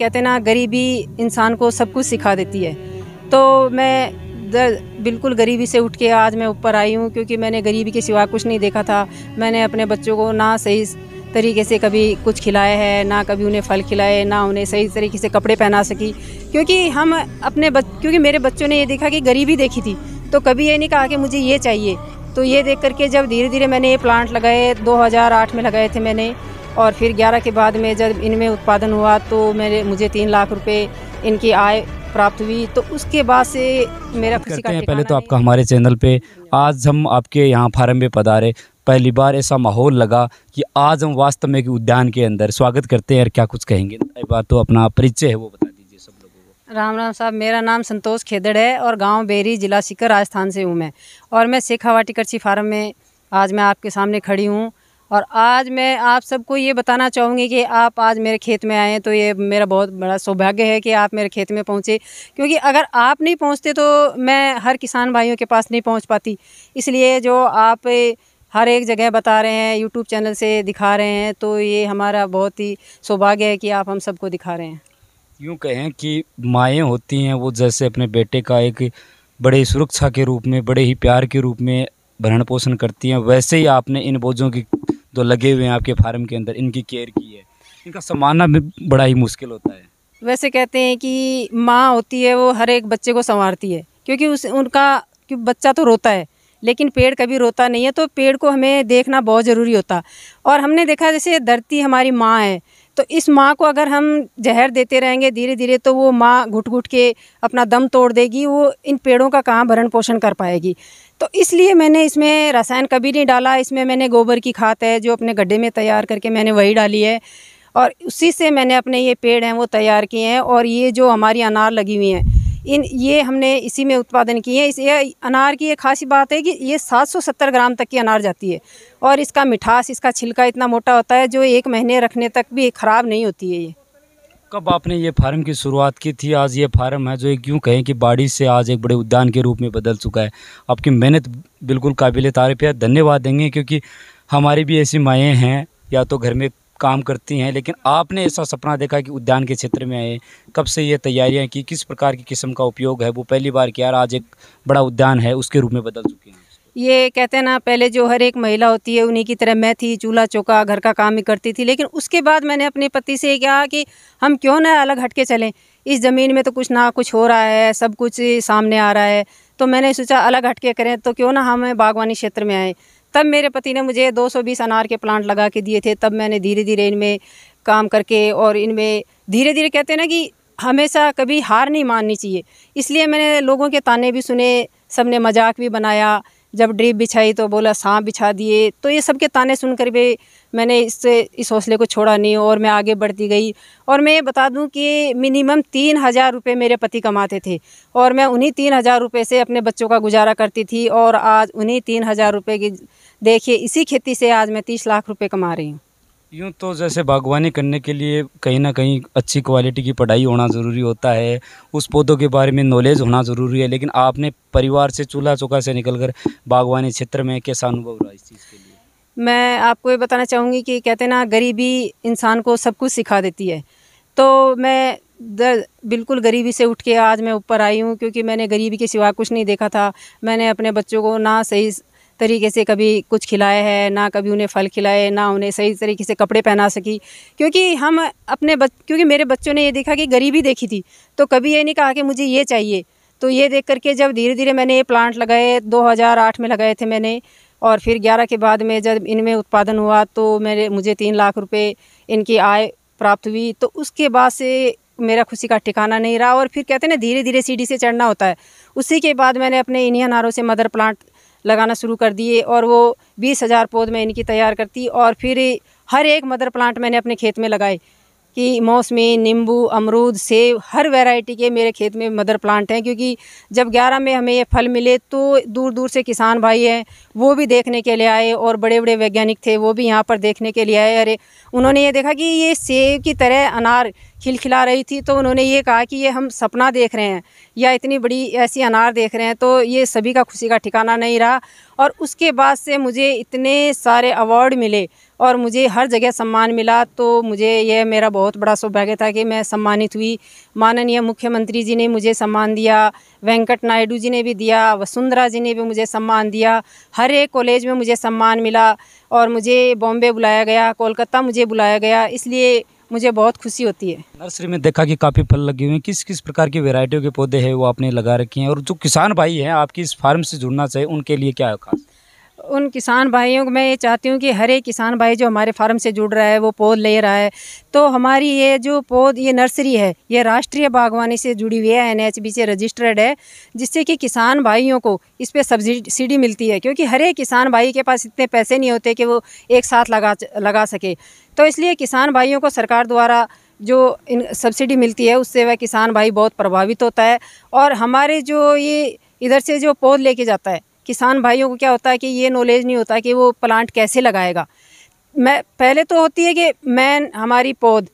कहते ना गरीबी इंसान को सब कुछ सिखा देती है। तो मैं बिल्कुल गरीबी से उठ के आज मैं ऊपर आई हूँ, क्योंकि मैंने गरीबी के सिवा कुछ नहीं देखा था। मैंने अपने बच्चों को ना सही तरीके से कभी कुछ खिलाया है, ना कभी उन्हें फल खिलाए, ना उन्हें सही तरीके से कपड़े पहना सकी, क्योंकि क्योंकि मेरे बच्चों ने ये देखा कि गरीबी देखी थी, तो कभी ये नहीं कहा कि मुझे ये चाहिए। तो ये देख करके जब धीरे धीरे मैंने ये प्लांट लगाए, 2008 में लगाए थे मैंने, और फिर 11 के बाद में जब इनमें उत्पादन हुआ तो मुझे 3 लाख रुपए इनकी आय प्राप्त हुई। तो उसके बाद से मेरा खुशी का पहले तो आपका हमारे चैनल पे आज हम आपके यहाँ फार्म में पधारे, पहली बार ऐसा माहौल लगा कि आज हम वास्तव में उद्यान के अंदर स्वागत करते हैं। और क्या कुछ कहेंगे? एक बार तो अपना परिचय है वो बता दीजिए सब लोगों को। राम राम साहब, मेरा नाम संतोष खेदड़ है और गांव बेरी, जिला सीकर, राजस्थान से हूँ मैं। और मैं शेखावाटी कृषि फार्म में आज मैं आपके सामने खड़ी हूँ। और आज मैं आप सबको ये बताना चाहूँगी कि आप आज मेरे खेत में आए, तो ये मेरा बहुत बड़ा सौभाग्य है कि आप मेरे खेत में पहुँचे, क्योंकि अगर आप नहीं पहुँचते तो मैं हर किसान भाइयों के पास नहीं पहुँच पाती। इसलिए जो आप हर एक जगह बता रहे हैं, यूट्यूब चैनल से दिखा रहे हैं, तो ये हमारा बहुत ही सौभाग्य है कि आप हम सबको दिखा रहे हैं। यूँ कहें कि माएँ होती हैं वो जैसे अपने बेटे का एक बड़े सुरक्षा के रूप में, बड़े ही प्यार के रूप में भरण पोषण करती हैं, वैसे ही आपने इन बोझों की जो लगे हुए हैं आपके फार्म के अंदर, इनकी केयर की है। इनका संभालना भी बड़ा ही मुश्किल होता है। वैसे कहते हैं कि माँ होती है वो हर एक बच्चे को संवारती है, क्योंकि क्योंकि बच्चा तो रोता है लेकिन पेड़ कभी रोता नहीं है। तो पेड़ को हमें देखना बहुत ज़रूरी होता। और हमने देखा जैसे धरती हमारी माँ है, तो इस माँ को अगर हम जहर देते रहेंगे धीरे धीरे, तो वो माँ घुट घुट के अपना दम तोड़ देगी। वो इन पेड़ों का कहाँ भरण पोषण कर पाएगी। तो इसलिए मैंने इसमें रसायन कभी नहीं डाला। इसमें मैंने गोबर की खाद है जो अपने गड्ढे में तैयार करके मैंने वही डाली है, और उसी से मैंने अपने ये पेड़ हैं वो तैयार किए हैं। और ये जो हमारी अनार लगी हुई हैं, ये हमने इसी में उत्पादन किए हैं। ये अनार की एक खासी बात है कि ये 770 ग्राम तक की अनार जाती है, और इसका मिठास, इसका छिलका इतना मोटा होता है जो 1 महीने रखने तक भी ख़राब नहीं होती है। ये कब आपने ये फार्म की शुरुआत की थी? आज ये फार्म है जो एक यूँ कहें कि बाड़ी से आज एक बड़े उद्यान के रूप में बदल चुका है। आपकी मेहनत बिल्कुल काबिल तारीफ़ है, धन्यवाद देंगे, क्योंकि हमारी भी ऐसी माएँ हैं या तो घर में काम करती हैं, लेकिन आपने ऐसा सपना देखा कि उद्यान के क्षेत्र में आए। कब से ये तैयारियां की, किस प्रकार की किस्म का उपयोग है वो पहली बार किया, आज एक बड़ा उद्यान है उसके रूप में बदल चुके हैं? ये कहते हैं ना, पहले जो हर एक महिला होती है उन्हीं की तरह मैं थी, चूल्हा चौका घर का काम ही करती थी। लेकिन उसके बाद मैंने अपने पति से कहा कि हम क्यों ना अलग हट के चलें। इस ज़मीन में तो कुछ ना कुछ हो रहा है, सब कुछ सामने आ रहा है, तो मैंने सोचा अलग हट के करें, तो क्यों ना हम बागवानी क्षेत्र में आए। तब मेरे पति ने मुझे 220 अनार के प्लांट लगा के दिए थे। तब मैंने धीरे धीरे इनमें काम करके, और इनमें धीरे धीरे कहते हैं ना कि हमेशा कभी हार नहीं माननी चाहिए। इसलिए मैंने लोगों के ताने भी सुने, सब ने मजाक भी बनाया। जब ड्रिप बिछाई तो बोला सांप बिछा दिए। तो ये सब के ताने सुनकर भी मैंने इस हौसले को छोड़ा नहीं, और मैं आगे बढ़ती गई। और मैं ये बता दूं कि मिनिमम 3000 रुपये मेरे पति कमाते थे, और मैं उन्हीं 3000 रुपये से अपने बच्चों का गुजारा करती थी। और आज उन्हीं 3000 रुपये की देखिए, इसी खेती से आज मैं 30 लाख रुपये कमा रही हूँ। यूँ तो जैसे बागवानी करने के लिए कहीं ना कहीं अच्छी क्वालिटी की पढ़ाई होना ज़रूरी होता है, उस पौधों के बारे में नॉलेज होना ज़रूरी है, लेकिन आपने परिवार से, चूल्हा चौका से निकलकर बागवानी क्षेत्र में कैसा अनुभव रहा इस चीज़ के लिए? मैं आपको ये बताना चाहूँगी कि कहते ना गरीबी इंसान को सब कुछ सिखा देती है। तो मैं बिल्कुल गरीबी से उठ के आज मैं ऊपर आई हूँ, क्योंकि मैंने गरीबी के सिवा कुछ नहीं देखा था। मैंने अपने बच्चों को ना सही तरीके से कभी कुछ खिलाया है, ना कभी उन्हें फल खिलाए, ना उन्हें सही तरीके से कपड़े पहना सकी, क्योंकि मेरे बच्चों ने ये देखा कि गरीबी देखी थी, तो कभी ये नहीं कहा कि मुझे ये चाहिए। तो ये देख करके जब धीरे धीरे मैंने ये प्लांट लगाए, 2008 में लगाए थे मैंने, और फिर 11 के बाद में जब इनमें उत्पादन हुआ तो मुझे 3 लाख रुपए इनकी आय प्राप्त हुई। तो उसके बाद से मेरा खुशी का ठिकाना नहीं रहा। और फिर कहते हैं ना, धीरे धीरे सीढ़ी से चढ़ना होता है। उसी के बाद मैंने अपने इन्हीं अनारों से मदर प्लांट लगाना शुरू कर दिए, और वो 20,000 पौध मैं इनकी तैयार करती। और फिर हर एक मदर प्लांट मैंने अपने खेत में लगाए कि मौसमी, नींबू, अमरूद, सेब, हर वैरायटी के मेरे खेत में मदर प्लांट हैं। क्योंकि जब 11 में हमें ये फल मिले तो दूर दूर से किसान भाई हैं वो भी देखने के लिए आए, और बड़े बड़े वैज्ञानिक थे वो भी यहाँ पर देखने के लिए आए। अरे उन्होंने ये देखा कि ये सेब की तरह अनार खिलखिला रही थी, तो उन्होंने ये कहा कि ये हम सपना देख रहे हैं या इतनी बड़ी ऐसी अनार देख रहे हैं। तो ये सभी का खुशी का ठिकाना नहीं रहा। और उसके बाद से मुझे इतने सारे अवार्ड मिले, और मुझे हर जगह सम्मान मिला। तो मुझे यह मेरा बहुत बड़ा सौभाग्य था कि मैं सम्मानित हुई। माननीय मुख्यमंत्री जी ने मुझे सम्मान दिया, वेंकट नायडू जी ने भी दिया, वसुंधरा जी ने भी मुझे सम्मान दिया। हर एक कॉलेज में मुझे सम्मान मिला और मुझे बॉम्बे बुलाया गया, कोलकाता मुझे बुलाया गया, इसलिए मुझे बहुत खुशी होती है। नर्सरी में देखा कि काफ़ी फल लगे हुए हैं, किस किस प्रकार की वैरायटियों के पौधे हैं वो आपने लगा रखे हैं, और जो किसान भाई हैं आपकी इस फार्म से जुड़ना चाहिए उनके लिए क्या है खास? उन किसान भाइयों को मैं ये चाहती हूँ कि हर एक किसान भाई जो हमारे फार्म से जुड़ रहा है, वो पौध ले रहा है, तो हमारी ये जो पौध ये नर्सरी है ये राष्ट्रीय बागवानी से जुड़ी हुई है, NHB से रजिस्टर्ड है, जिससे कि किसान भाइयों को इस पर सब्सिडी मिलती है। क्योंकि हर एक किसान भाई के पास इतने पैसे नहीं होते कि वो एक साथ लगा सके, तो इसलिए किसान भाइयों को सरकार द्वारा जो इन सब्सिडी मिलती है उससे वह किसान भाई बहुत प्रभावित होता है। और हमारे जो ये इधर से जो पौध लेके जाता है, किसान भाइयों को क्या होता है कि ये नॉलेज नहीं होता कि वो प्लांट कैसे लगाएगा। मैं पहले तो होती है कि मैं हमारी पौध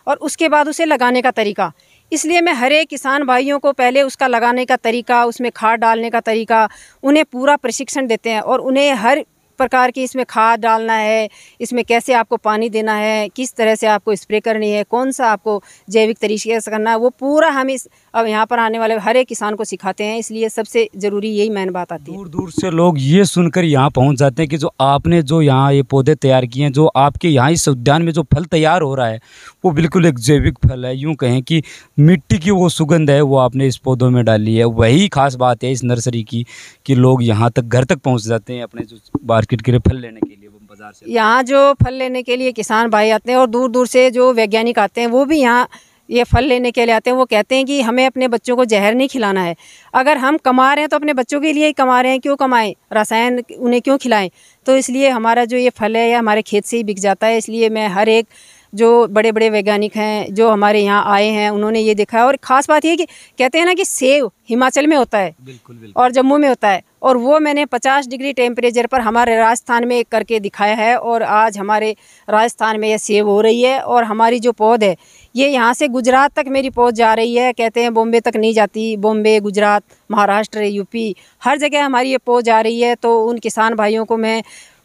और उसके बाद उसे लगाने का तरीका, इसलिए मैं हर एक किसान भाइयों को पहले उसका लगाने का तरीका, उसमें खाद डालने का तरीका, उन्हें पूरा प्रशिक्षण देते हैं और उन्हें हर प्रकार की इसमें खाद डालना है, इसमें कैसे आपको पानी देना है, किस तरह से आपको स्प्रे करनी है, कौन सा आपको जैविक तरीके से करना है, वो पूरा हम अब यहाँ पर आने वाले हर एक किसान को सिखाते हैं। इसलिए सबसे ज़रूरी यही मेन बात आती है। दूर दूर से लोग ये सुनकर यहाँ पहुँच जाते हैं कि जो आपने जो यहाँ ये पौधे तैयार किए हैं, जो आपके यहाँ इस उद्यान में जो फल तैयार हो रहा है वो बिल्कुल एक जैविक फल है। यूँ कहें कि मिट्टी की वो सुगंध है वो आपने इस पौधों में डाली है। वही खास बात है इस नर्सरी की कि लोग यहाँ तक घर तक पहुँच जाते हैं अपने जो मार्केट के लिए फल लेने के लिए, वो बाजार से यहाँ जो फल लेने के लिए किसान भाई आते हैं और दूर दूर से जो वैज्ञानिक आते हैं वो भी यहाँ ये फल लेने के लिए आते हैं। वो कहते हैं कि हमें अपने बच्चों को जहर नहीं खिलाना है, अगर हम कमा रहे हैं तो अपने बच्चों के लिए ही कमा रहे हैं, क्यों कमाएं, रसायन उन्हें क्यों खिलाएं। तो इसलिए हमारा जो ये फल है ये हमारे खेत से ही बिक जाता है। इसलिए मैं हर एक जो बड़े बड़े वैज्ञानिक हैं जो हमारे यहाँ आए हैं उन्होंने ये देखा है। और ख़ास बात ये कि कहते हैं ना कि सेब हिमाचल में होता है, बिल्कुल। और जम्मू में होता है, और वो मैंने 50 डिग्री टेम्परेचर पर हमारे राजस्थान में करके दिखाया है और आज हमारे राजस्थान में ये सेब हो रही है। और हमारी जो पौध है ये यहाँ से गुजरात तक मेरी पौध जा रही है। कहते हैं बॉम्बे तक नहीं जाती, बॉम्बे, गुजरात, महाराष्ट्र, यूपी हर जगह हमारी ये पौध जा रही है। तो उन किसान भाइयों को मैं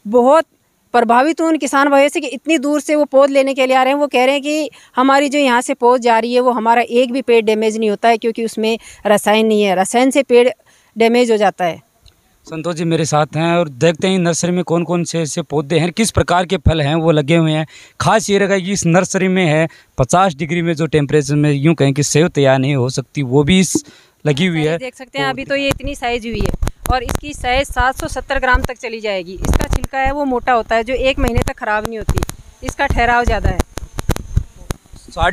बहुत प्रभावित हूँ, उन किसान भाइयों से कि इतनी दूर से वो पौध लेने के लिए आ रहे हैं। वो कह रहे हैं कि हमारी जो यहाँ से पौध जा रही है वो हमारा एक भी पेड़ डैमेज नहीं होता है, क्योंकि उसमें रसायन नहीं है, रसायन से पेड़ डैमेज हो जाता है। संतोष जी मेरे साथ हैं और देखते हैं नर्सरी में कौन कौन से ऐसे पौधे हैं, किस प्रकार के फल हैं वो लगे हुए हैं। खास ये रहेगा कि इस नर्सरी में है 50 डिग्री में जो टेम्परेचर में यूँ कहें कि सेब तैयार नहीं हो सकती, वो भी इस लगी हुई है। देख सकते हैं अभी तो ये इतनी साइज हुई है और इसकी साइज 770 ग्राम तक चली जाएगी। इसका छिलका है वो मोटा होता है जो 1 महीने तक ख़राब नहीं होती, इसका ठहराव ज़्यादा है।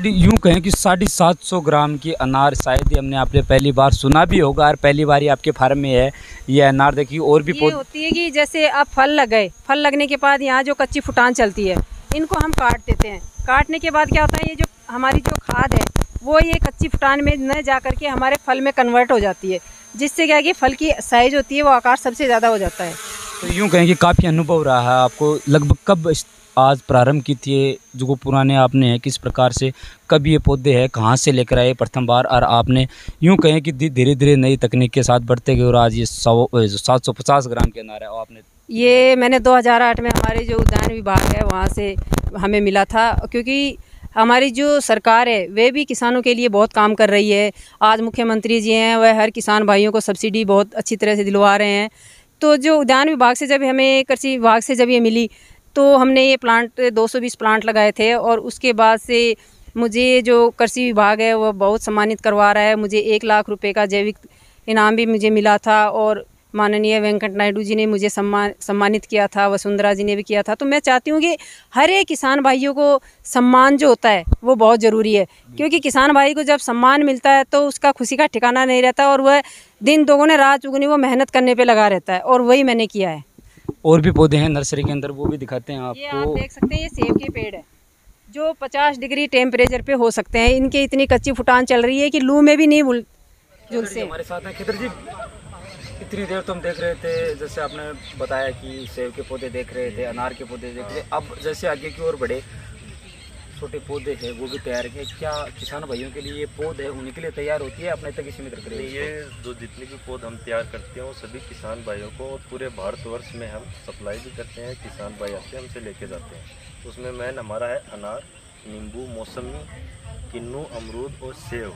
यूँ कहें कि 750 ग्राम की अनार शायद हमने आपने पहली बार सुना भी होगा और पहली बार ही आपके फार्म में है ये अनार। देखिए और भी होती है कि जैसे अब फल लग गए, फल लगने के बाद यहाँ जो कच्ची फुटान चलती है इनको हम काट देते हैं। काटने के बाद क्या होता है, ये जो हमारी जो खाद है वो ये कच्ची फुटान में न जा करके हमारे फल में कन्वर्ट हो जाती है, जिससे क्या है कि फल की साइज़ होती है वो आकार सबसे ज़्यादा हो जाता है। तो यूँ कहें कि काफ़ी अनुभव रहा है आपको। लगभग कब आज प्रारंभ की थी जो पुराने आपने हैं, किस प्रकार से कब ये पौधे हैं, कहाँ से लेकर आए प्रथम बार, और आपने यूँ कहें कि धीरे धीरे नई तकनीक के साथ बढ़ते गए और आज ये 750 ग्राम के अनार है आपने ये मैंने 2008 में हमारे जो उद्यान विभाग है वहाँ से हमें मिला था। क्योंकि हमारी जो सरकार है वे भी किसानों के लिए बहुत काम कर रही है। आज मुख्यमंत्री जी हैं वह हर किसान भाइयों को सब्सिडी बहुत अच्छी तरह से दिलवा रहे हैं। तो जो उद्यान विभाग से जब हमें कृषि विभाग से जब ये मिली तो हमने ये प्लांट 220 प्लांट लगाए थे। और उसके बाद से मुझे जो कृषि विभाग है वो बहुत सम्मानित करवा रहा है। मुझे 1 लाख रुपए का जैविक इनाम भी मुझे मिला था और माननीय वेंकट नायडू जी ने मुझे सम्मानित किया था, वसुंधरा जी ने भी किया था। तो मैं चाहती हूँ कि हर एक किसान भाइयों को सम्मान जो होता है वो बहुत ज़रूरी है, क्योंकि किसान भाई को जब सम्मान मिलता है तो उसका खुशी का ठिकाना नहीं रहता और वह दिन दोगुने रात चौगुनी वो मेहनत करने पे लगा रहता है। और वही मैंने किया है। और भी पौधे हैं नर्सरी के अंदर, वो भी दिखाते हैं आपको। ये आप देख सकते हैं, ये सेब के पेड़ है जो 50 डिग्री टेम्परेचर पे हो सकते हैं। इनके इतनी कच्ची फुटान चल रही है कि लू में भी नहीं झुलसे। हमारे साथ हैं खिदर जी। इतनी देर तुम देख रहे थे, जैसे आपने बताया कि सेब के पौधे देख रहे थे, अनार के पौधे देख रहे थे, अब जैसे आगे की ओर बढ़े छोटे पौधे हैं वो भी तैयार किए, क्या किसान भाइयों के लिए ये पौध है उन्हीं के लिए तैयार होती है अपने तक ही सीमित रख रहे हैं? ये जो जितनी भी पौध हम तैयार करते हैं वो सभी किसान भाइयों को और पूरे भारतवर्ष में हम सप्लाई भी करते हैं। किसान भाई आते हैं हमसे लेके जाते हैं। उसमें मेन हमारा है अनार, नींबू, मौसमी, किन्नू, अमरूद और सेव।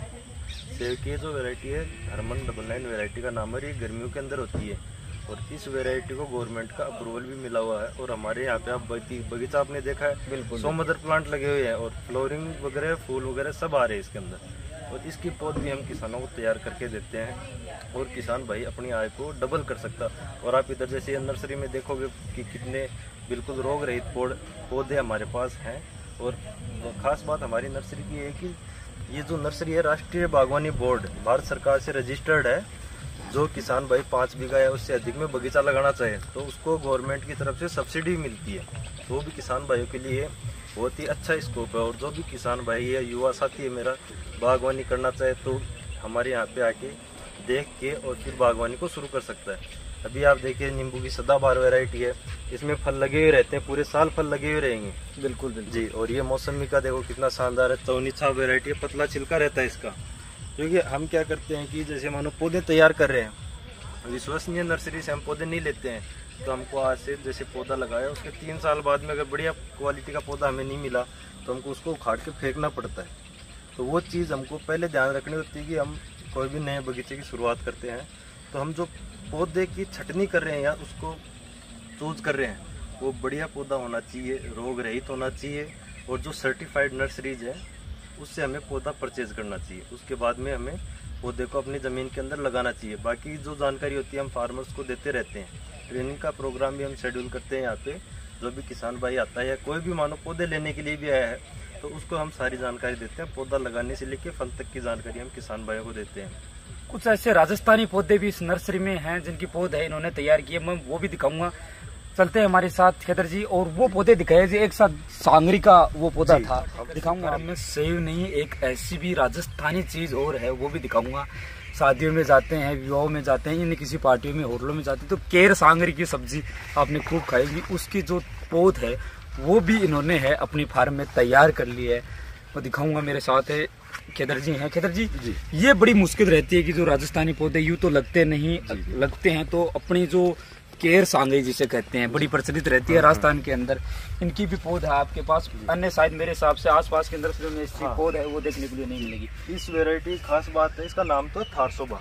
सेव की जो वैरायटी है हरमन 99 वैरायटी का नाम है, ये गर्मियों के अंदर होती है और इस वैरायटी को गवर्नमेंट का अप्रूवल भी मिला हुआ है। और हमारे यहाँ पे आप बगीचा आपने देखा है, बिल्कुल 100 मदर प्लांट लगे हुए हैं और फ्लोरिंग वगैरह फूल वगैरह सब आ रहे हैं इसके अंदर। और इसकी पौध भी हम किसानों को तैयार करके देते हैं और किसान भाई अपनी आय को डबल कर सकता। और आप इधर जैसे नर्सरी में देखोगे कि कितने बिल्कुल रोग रहित पौधे हमारे पास हैं। और ख़ास बात हमारी नर्सरी की है कि ये जो नर्सरी है राष्ट्रीय बागवानी बोर्ड भारत सरकार से रजिस्टर्ड है। जो किसान भाई 5 बीघा या उससे अधिक में बगीचा लगाना चाहे तो उसको गवर्नमेंट की तरफ से सब्सिडी मिलती है। तो वो भी किसान भाइयों के लिए बहुत ही अच्छा स्कोप है। और जो भी किसान भाई या युवा साथी है मेरा बागवानी करना चाहे तो हमारे यहाँ पे आके देख के और फिर बागवानी को शुरू कर सकता है। अभी आप देखिए नींबू की सदाबहार वैरायटी है, इसमें फल लगे हुए रहते हैं, पूरे साल फल लगे हुए रहेंगे। बिल्कुल बिल्कुल जी। और ये मौसमी का देखो कितना शानदार है, चौनीछा वैरायटी है, पतला छिलका रहता है इसका। क्योंकि हम क्या करते हैं कि जैसे मानो पौधे तैयार कर रहे हैं, विश्वसनीय नर्सरी से हम पौधे नहीं लेते हैं। तो हमको आज से जैसे पौधा लगाया उसके 3 साल बाद में अगर बढ़िया क्वालिटी का पौधा हमें नहीं मिला तो हमको उसको उखाड़ के फेंकना पड़ता है। तो वो चीज़ हमको पहले ध्यान रखनी होती है कि हम कोई भी नए बगीचे की शुरुआत करते हैं तो हम जो पौधे की छटनी कर रहे हैं या उसको चूज कर रहे हैं वो बढ़िया पौधा होना चाहिए, रोग रहित होना चाहिए। और जो सर्टिफाइड नर्सरीज है उससे हमें पौधा परचेज करना चाहिए। उसके बाद में हमें पौधे को अपनी ज़मीन के अंदर लगाना चाहिए। बाकी जो जानकारी होती है हम फार्मर्स को देते रहते हैं। ट्रेनिंग का प्रोग्राम भी हम शेड्यूल करते हैं यहाँ पे। जो भी किसान भाई आता है या कोई भी मानो पौधे लेने के लिए भी आया है तो उसको हम सारी जानकारी देते हैं। पौधा लगाने से लेकर फल तक की जानकारी हम किसान भाइयों को देते हैं। कुछ ऐसे राजस्थानी पौधे भी इस नर्सरी में हैं जिनकी पौध है इन्होंने तैयार किए, मैं वो भी दिखाऊंगा। चलते हैं हमारे साथ खेतर जी और वो पौधे दिखाए जी। एक साथ सांगरी का वो पौधा था दिखाऊंगा मैं, सेव नहीं एक ऐसी भी राजस्थानी चीज और है वो भी दिखाऊंगा। शादियों में जाते हैं, विवाहों में जाते हैं, यानी किसी पार्टियों में होटलों में जाते हैं तो केर सांगरी की सब्जी आपने खूब खाएगी। उसकी जो पौध है वो भी इन्होंने है अपनी फार्म में तैयार कर ली है, वो दिखाऊंगा। मेरे साथ है खेतर जी हैं। खेतर जी ये बड़ी मुश्किल रहती है कि जो राजस्थानी पौधे यूं तो लगते नहीं, लगते हैं तो अपनी जो केर सांगरी जिसे कहते हैं बड़ी प्रचलित रहती है राजस्थान के अंदर। इनकी भी पौध है आपके पास, अन्य शायद मेरे हिसाब से आसपास के अंदर में इसकी पौध है वो देखने के लिए नहीं मिलेगी। इस वैरायटी खास बात है, इसका नाम तो है थारसोबा।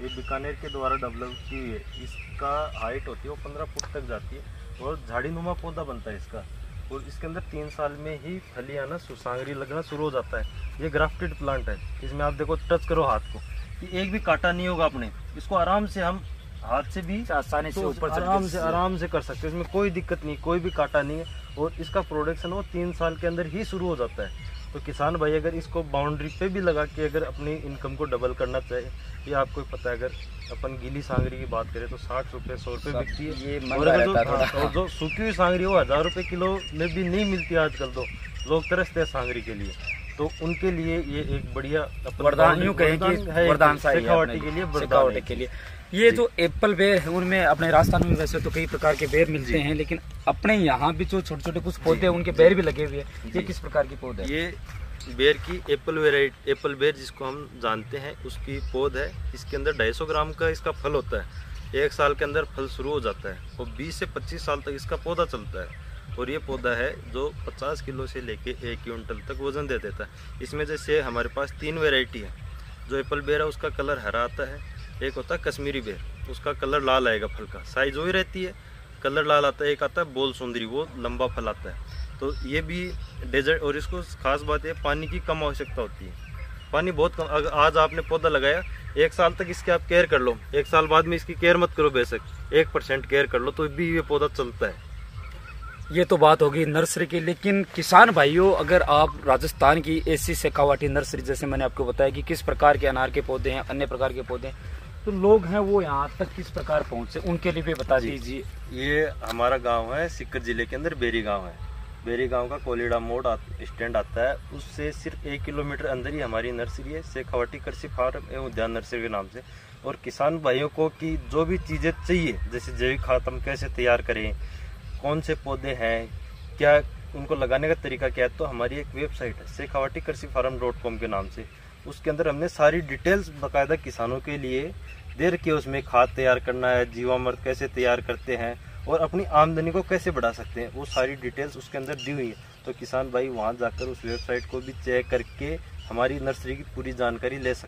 ये बीकानेर के द्वारा डेवलप की हुई है। इसका हाइट होती है वो 15 फुट तक जाती है और झाड़ीनुमा पौधा बनता है इसका। और इसके अंदर 3 साल में ही फली आना, सांगरी लगना शुरू हो जाता है। ये ग्राफ्टेड प्लांट है। इसमें आप देखो, टच करो हाथ को, कि एक भी कांटा नहीं होगा अपने। इसको आराम से हम हाथ से भी आसानी से ऊपर आराम से कर सकते हैं। इसमें कोई दिक्कत नहीं, कोई भी कांटा नहीं है। और इसका प्रोडक्शन वो 3 साल के अंदर ही शुरू हो जाता है। तो किसान भाई अगर इसको बाउंड्री पे भी लगा के अगर अपनी इनकम को डबल करना चाहे, ये आपको पता है, अगर अपन गीली सांगरी की बात करें तो 60 रुपये 100 रुपये बिकती है। ये और अगर जो सूखी हुई सांगरी वो 1000 रुपये किलो में भी नहीं मिलती आजकल। तो लोग तरसते हैं सांगरी के लिए, तो उनके लिए ये एक बढ़िया वरदान यूं कहें कि वरदान शेखावटी के लिए, शेखावटी के लिए। ये जो एप्पल बेर है उनमें अपने राजस्थान में वैसे तो कई प्रकार के बेर मिलते हैं, लेकिन अपने यहाँ भी जो छोटे छोटे कुछ पौधे हैं उनके बेर भी लगे हुए हैं। ये किस प्रकार की पौधे है? ये बेर की एप्पल वेराइटी, एप्पल बेर जिसको हम जानते हैं, उसकी पौध है। इसके अंदर 250 ग्राम का इसका फल होता है। 1 साल के अंदर फल शुरू हो जाता है और 20 से 25 साल तक इसका पौधा चलता है। और ये पौधा है जो 50 किलो से लेके 1 क्विंटल तक वजन दे देता है। इसमें जैसे हमारे पास 3 वेराइटी है। जो एप्पल बेर है उसका कलर हरा आता है, एक होता है कश्मीरी बेर, उसका कलर लाल आएगा, फल का साइज वही रहती है, कलर लाल आता है। एक आता है बोल सुंदरी, वो लंबा फल आता है। तो ये भी डेजर्ट, और इसको खास बात है पानी की कम आवश्यकता होती है। पानी बहुत कम। अगर आज आपने पौधा लगाया, 1 साल तक इसकी आप केयर कर लो, 1 साल बाद में इसकी केयर मत करो, बेशक 1% केयर कर लो तो भी ये पौधा चलता है। ये तो बात होगी नर्सरी की। लेकिन किसान भाइयों, अगर आप राजस्थान की ऐसी शेखावटी नर्सरी, जैसे मैंने आपको बताया कि किस प्रकार के अनार के पौधे हैं, अन्य प्रकार के पौधे हैं, तो लोग हैं वो यहाँ तक किस प्रकार पहुँचे, उनके लिए भी बता दीजिए। ये हमारा गाँव है, सीकर जिले के अंदर बेरी गाँव है। बेरी गांव का कोलिडा मोड़ स्टैंड आता है, उससे सिर्फ 1 किलोमीटर अंदर ही हमारी नर्सरी है, शेखावटी कृषि फार्म एवं उद्यान नर्सरी के नाम से। और किसान भाइयों को कि जो भी चीज़ें चाहिए, जैसे जैविक खाद हम कैसे तैयार करें, कौन से पौधे हैं, क्या उनको लगाने का तरीका क्या है, तो हमारी एक वेबसाइट है शेखावटीकृषिफार्म.com के नाम से। उसके अंदर हमने सारी डिटेल्स बाकायदा किसानों के लिए दे रखी है। उसमें खाद तैयार करना है, जीवामृत कैसे तैयार करते हैं और अपनी आमदनी को कैसे बढ़ा सकते हैं, वो सारी डिटेल्स उसके अंदर दी हुई है। तो किसान भाई वहाँ जाकर उस वेबसाइट को भी चेक करके हमारी नर्सरी की पूरी जानकारी ले सकते हैं।